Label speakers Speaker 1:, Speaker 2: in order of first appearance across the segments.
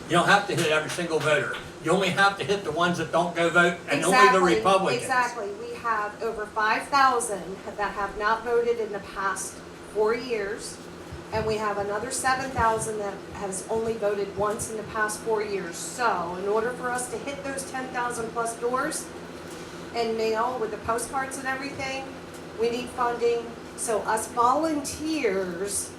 Speaker 1: You don't have to hit every single voter. You only have to hit the ones that don't go vote, and only the Republicans.
Speaker 2: Exactly. We have over 5,000 that have not voted in the past 4 years, and we have another 7,000 that has only voted once in the past 4 years. So, in order for us to hit those 10,000 plus doors and mail with the postcards and everything, we need funding. So, us volunteers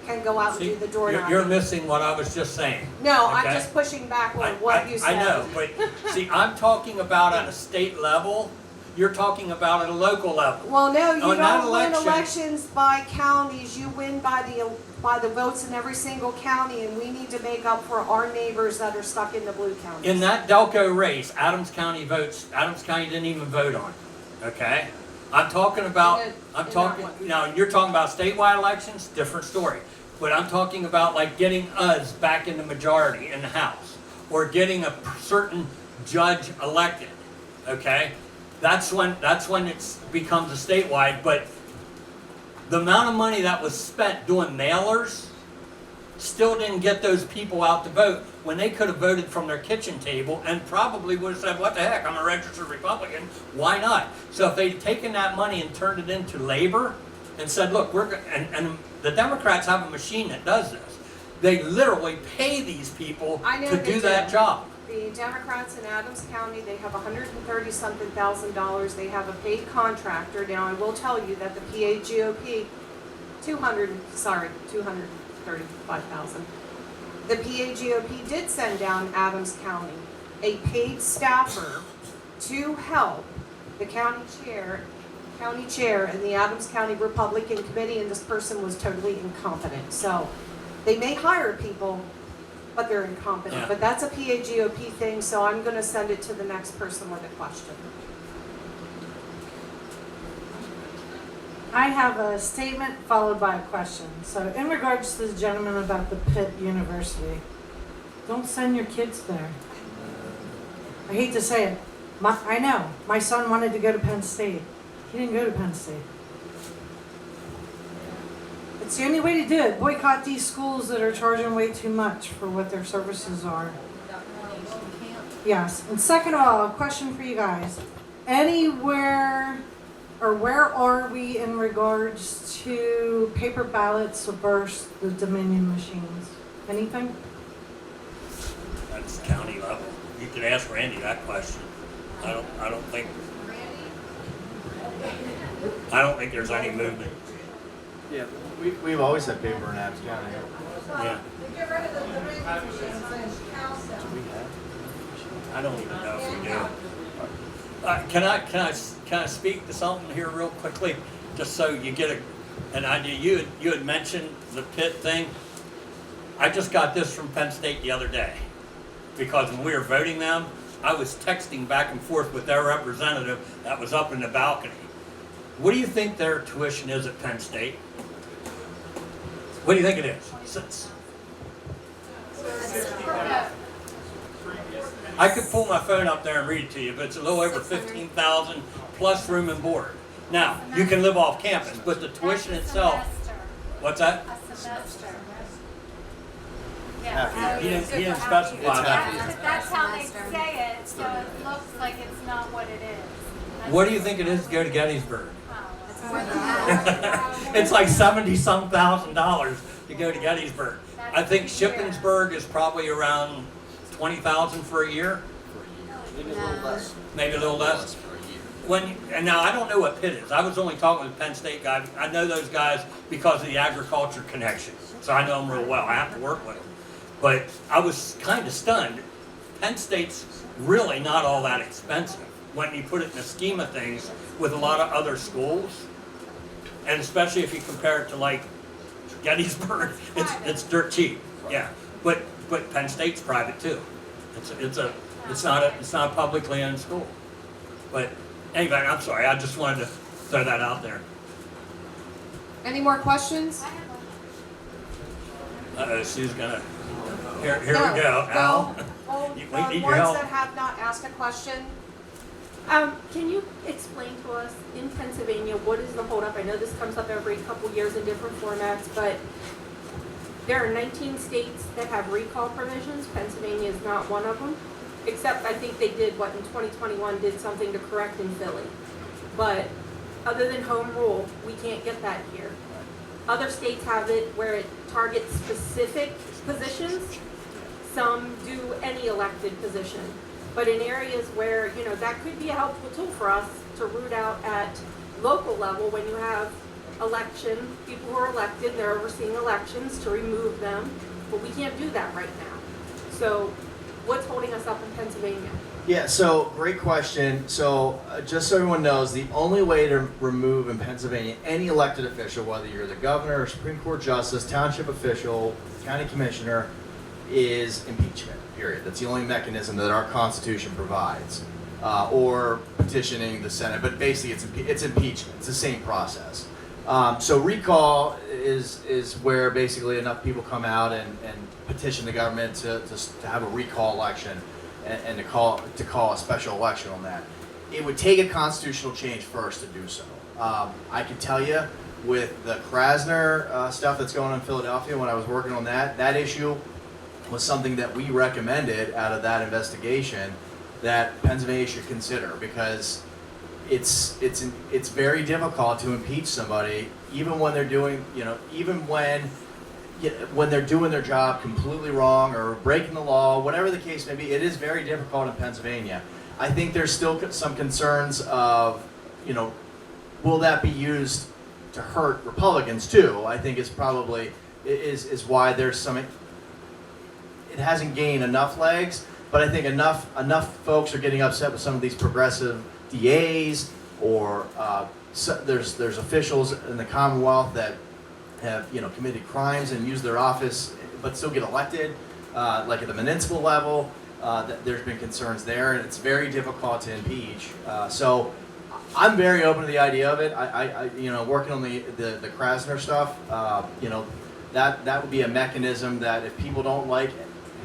Speaker 2: can go out and do the door knocking.
Speaker 1: You're missing what I was just saying.
Speaker 2: No,
Speaker 1: okay?
Speaker 2: I'm just pushing back on what you said.
Speaker 1: I know, but see, I'm talking about at a state level. You're talking about at a local level.
Speaker 2: Well, no, you
Speaker 1: On that
Speaker 2: don't win
Speaker 1: election-
Speaker 2: elections by counties. You win by the votes in every single county, and we need to make up for our neighbors that are stuck in the blue counties.
Speaker 1: In that Delco race, Adams County didn't even vote on it, okay? I'm talking about,
Speaker 2: In that one.
Speaker 1: now, you're talking about statewide elections, different story. But I'm talking about like getting us back in the majority in the House, or getting a certain judge elected, okay? That's when it becomes a statewide, but the amount of money that was spent doing mailers still didn't get those people out to vote when they could have voted from their kitchen table and probably would have said, what the heck, I'm a registered Republican, why not? So if they'd taken that money and turned it into labor and said, look, and the Democrats have a machine that does this. They literally pay these people to do that job.
Speaker 2: The Democrats in Adams County, they have $130-something thousand. They have a paid contractor. Now, I will tell you that the PA GOP, 235,000. The PA GOP did send down Adams County a paid staffer to help the county chair and the Adams County Republican Committee, and this person was totally incompetent. So they may hire people, but they're incompetent.
Speaker 1: Yeah.
Speaker 2: But that's a PA GOP thing, so I'm going to send it to the next person with a question.
Speaker 3: I have a statement followed by a question. So in regards to the gentleman about the Pitt University, don't send your kids there. I hate to say it. I know. My son wanted to go to Penn State. He didn't go to Penn State. It's the only way to do it. Boycott these schools that are charging way too much for what their services are. Yes. And second of all, a question for you guys. Anywhere, or where are we in regards to paper ballots versus the Dominion machines? Anything?
Speaker 1: That's county level. You could ask Randy that question. I don't think there's any movement.
Speaker 4: Yeah, we've always had paper in Adams County.
Speaker 1: Yeah.
Speaker 2: Get rid of the Dominion machines
Speaker 4: Do we have?
Speaker 1: I don't even know if we do. Can I speak to something here real quickly, just so you get an idea? You had mentioned the Pitt thing. I just got this from Penn State the other day, because when we were voting them, I was texting back and forth with their representative that was up in the balcony. What do you think their tuition is at Penn State? What do you think it is? I could pull my phone up there and read it to you, but it's a little over 15,000 plus room and board. Now, you can live off campus, but the tuition itself, what's that?
Speaker 5: A semester.
Speaker 4: Half a year.
Speaker 1: He didn't specify
Speaker 4: It's half a
Speaker 1: that.
Speaker 4: year.
Speaker 5: That's how they say it, so it looks like it's not what it is.
Speaker 1: What do you think it is to go to Gettysburg?
Speaker 5: It's more than that.
Speaker 1: It's like $70-some thousand to go to Gettysburg. I think Shippensburg is probably around 20,000 for a year,
Speaker 4: Maybe a little less.
Speaker 1: maybe a little less.
Speaker 4: For a year.
Speaker 1: And now I don't know what Pitt is. I was only talking with Penn State guys. I know those guys because of the agriculture connection, so I know them real well. I have to work with them. But I was kind of stunned. Penn State's really not all that expensive when you put it in the scheme of things with a lot of other schools, and especially if you compare it to like Gettysburg, it's dirt cheap. Yeah, but Penn State's private too. It's not a publicly owned school. But anyway, I'm sorry. I just wanted to throw that out there.
Speaker 2: Any more questions?
Speaker 1: Sue's gonna. Here we go. Al, we need your
Speaker 2: Ones
Speaker 1: help.
Speaker 2: that have not asked a question.
Speaker 6: Can you explain to us in Pennsylvania what is the holdup? I know this comes up every couple years in different formats, but there are 19 states that have recall provisions. Pennsylvania is not one of them. Except I think they did what in 2021 did something to correct in Philly. But other than home rule, we can't get that here. Other states have it where it targets specific positions. Some do any elected position. But in areas where, you know, that could be a helpful tool for us to root out at local level when you have election, people who are elected, they're overseeing elections, to remove them. But we can't do that right now. So what's holding us up in Pennsylvania?
Speaker 4: Yeah, so great question. So just so everyone knows, the only way to remove in Pennsylvania any elected official, whether you're the governor, Supreme Court justice, township official, county commissioner, is impeachment, period. That's the only mechanism that our Constitution provides. Or petitioning the Senate, but basically it's impeachment. It's the same process. So recall is where basically enough people come out and petition the government to have a recall election and to call a special election on that. It would take a constitutional change first to do so. I can tell you with the Krasner stuff that's going on in Philadelphia, when I was working on that issue was something that we recommended out of that investigation that Pennsylvania should consider, because it's very difficult to impeach somebody even when they're doing, you know, even when they're doing their job completely wrong or breaking the law, whatever the case may be. It is very difficult in Pennsylvania. I think there's still some concerns of, you know, will that be used to hurt Republicans too? I think is probably is why there's some. It hasn't gained enough legs, but I think enough folks are getting upset with some of these progressive DAs, or there's officials in the Commonwealth that have, you know, committed crimes and used their office but still get elected, like at the municipal level. There's been concerns there, and it's very difficult to impeach. So I'm very open to the idea of it. I you know, working on the Krasner stuff, you know, that would be a mechanism that if people don't like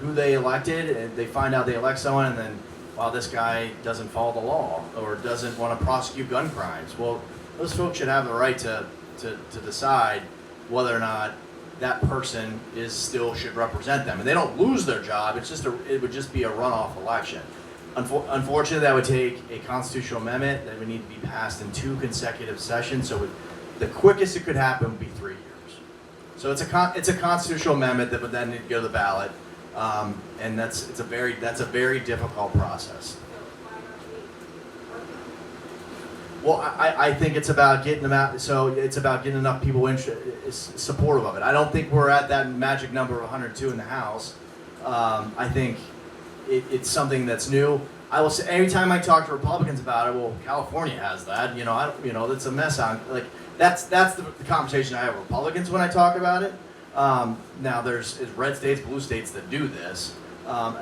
Speaker 4: who they elected, and they find out they elect someone, and then, wow, this guy doesn't follow the law or doesn't want to prosecute gun crimes. Well, those folks should have the right to decide whether or not that person still should represent them, and they don't lose their job. It would just be a runoff election. Unfortunately, that would take a constitutional amendment that would need to be passed in 2 consecutive sessions. So the quickest it could happen would be 3 years. So it's a constitutional amendment that would then need to go to the ballot, and that's a very difficult process. Well, I think it's about getting them out. So it's about getting enough people supportive of it. I don't think we're at that magic number of 102 in the House. I think it's something that's new. I will say, every time I talk to Republicans about it, well, California has that. You know, that's a mess on. Like that's the conversation I have with Republicans when I talk about it. Now there's red states, blue states that do this.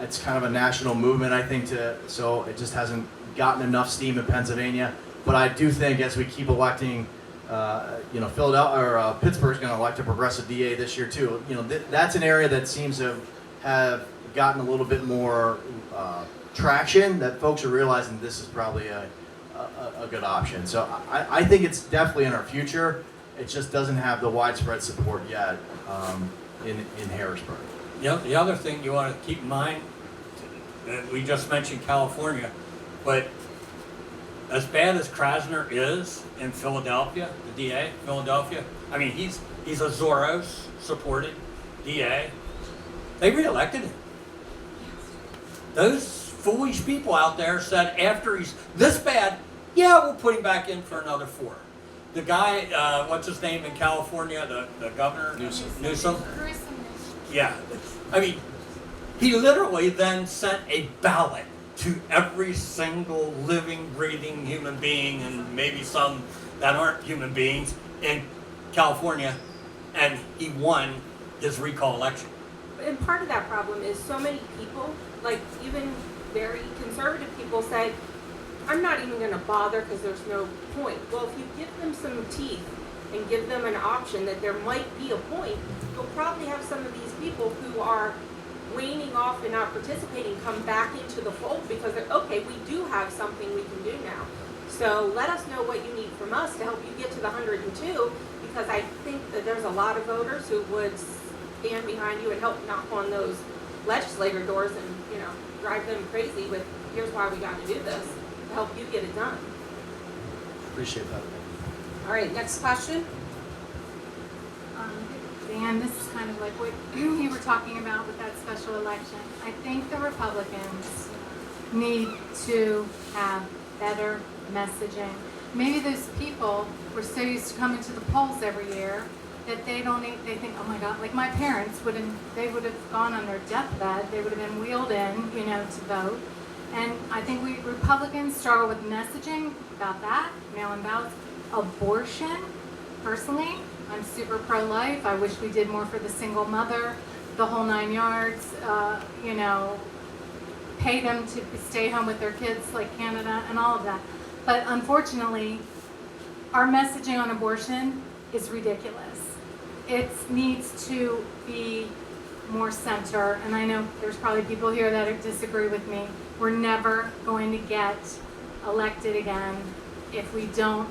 Speaker 4: It's kind of a national movement, I think. So it just hasn't gotten enough steam in Pennsylvania. But I do think as we keep electing, you know, Philadelphia or Pittsburgh's going to elect a progressive DA this year too. You know, that's an area that seems to have gotten a little bit more traction. That folks are realizing this is probably a good option. So I think it's definitely in our future. It just doesn't have the widespread support yet in Harrisburg.
Speaker 1: The other thing you want to keep in mind, we just mentioned California, but as bad as Krasner is in Philadelphia, the DA, Philadelphia, I mean, he's a Soros supported DA. They reelected him. Those foolish people out there said after he's this bad, yeah, we'll put him back in for another 4. The guy, what's his name in California, the governor? Newsom. Yeah. I mean, he literally then sent a ballot to every single living, breathing human being, and maybe some that aren't human beings in California, and he won his recall election.
Speaker 6: And part of that problem is so many people, like even very conservative people, say, I'm not even going to bother because there's no point. Well, if you give them some teeth and give them an option that there might be a point, you'll probably have some of these people who are waning off and not participating come back into the fold because they're, okay, we do have something we can do now. So let us know what you need from us to help you get to the 102, because I think that there's a lot of voters who would stand behind you and help knock on those legislator doors and, drive them crazy with, here's why we gotta do this, to help you get it done.
Speaker 4: Appreciate that.
Speaker 2: All right, next question.
Speaker 5: Dan, this is kind of like what you were talking about with that special election. I think the Republicans need to have better messaging. Maybe those people were so used to coming to the polls every year that they think, oh my God, like my parents would have gone on their deathbed, they would have been wheeled in, to vote. And I think we Republicans struggle with messaging about that, mail-in ballots, abortion. Personally, I'm super pro-life. I wish we did more for the single mother, the whole 9 yards, pay them to stay home with their kids like Canada and all of that. But unfortunately, our messaging on abortion is ridiculous. It needs to be more center, and I know there's probably people here that disagree with me. We're never going to get elected again if we don't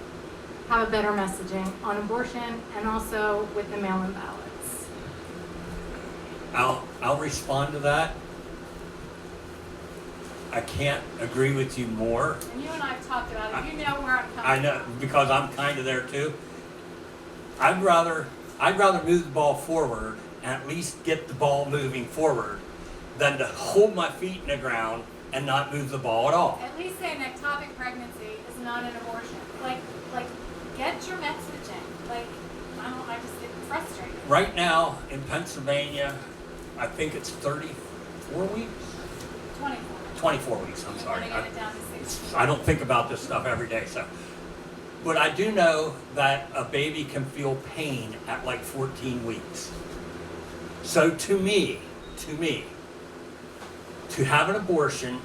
Speaker 5: have a better messaging on abortion and also with the mail-in ballots.
Speaker 1: I'll respond to that. I can't agree with you more.
Speaker 5: And you and I have talked about it. You know where I'm coming from.
Speaker 1: I know, because I'm kind of there too. I'd rather move the ball forward and at least get the ball moving forward than to hold my feet in the ground and not move the ball at all.
Speaker 5: At least say an ectopic pregnancy is not an abortion. Like, get your messaging. I just get frustrated.
Speaker 1: Right now in Pennsylvania, I think it's 34 weeks?
Speaker 5: 24.
Speaker 1: 24 weeks, I'm
Speaker 5: You
Speaker 1: sorry.
Speaker 5: want to get it down to 6.
Speaker 1: I don't think about this stuff every day, so. But I do know that a baby can feel pain at like 14 weeks. So to me, to have an abortion,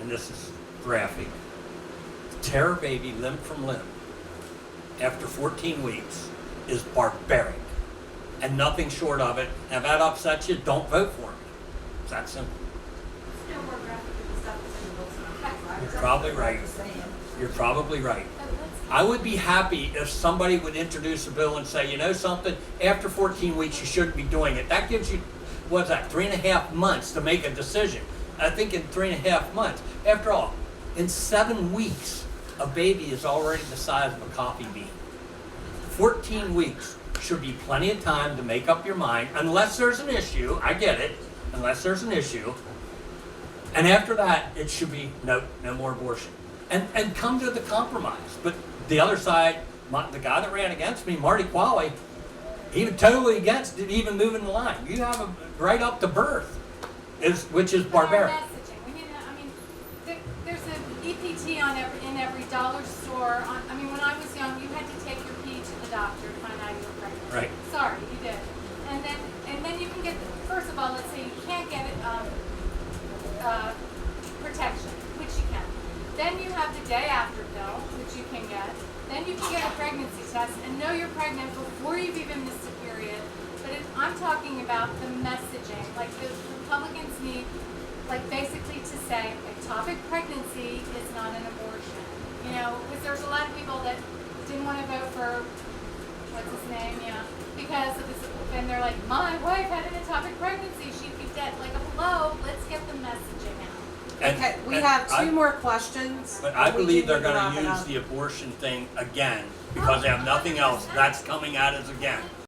Speaker 1: and this is graphic, tear a baby limb from limb after 14 weeks is barbaric. And nothing short of it. If that upsets you, don't vote for me. It's that simple.
Speaker 7: Still more graphic than the stuff that's in the books.
Speaker 1: You're probably right. You're probably right. I would be happy if somebody would introduce a bill and say, you know something, after 14 weeks you shouldn't be doing it. That gives you, 3.5 months to make a decision. I think in 3.5 months. After all, in 7 weeks, a baby is already the size of a coffee bean. 14 weeks should be plenty of time to make up your mind, unless there's an issue. I get it, unless there's an issue. And after that, it should be no more abortion. And come to the compromise. But the other side, the guy that ran against me, Marty Qualley, he was totally against it, even moving the line. You have a right up to birth, which is barbaric.
Speaker 5: Our messaging. We need to, there's an EPT in every dollar store. When I was young, you had to take your pee to the doctor to find out you were pregnant.
Speaker 1: Right.
Speaker 5: Sorry, you did. And then you can get, first of all, let's say you can't get protection, which you can. Then you have the day after pill, which you can get. Then you can get a pregnancy test and know you're pregnant before you've even missed a period. But I'm talking about the messaging. Like the Republicans need, basically to say ectopic pregnancy is not an abortion. Because there's a lot of people that didn't want to vote for, what's his name, because of this, and they're like, my wife had an ectopic pregnancy, she'd be dead. Hello, let's get the messaging out.
Speaker 2: Okay, we have two more questions.
Speaker 1: But I
Speaker 2: and we
Speaker 1: believe
Speaker 2: do
Speaker 1: they're
Speaker 2: need to
Speaker 1: going
Speaker 2: wrap
Speaker 1: to
Speaker 2: it
Speaker 1: use
Speaker 2: up.
Speaker 1: the abortion thing again because they have nothing else. That's coming at us again.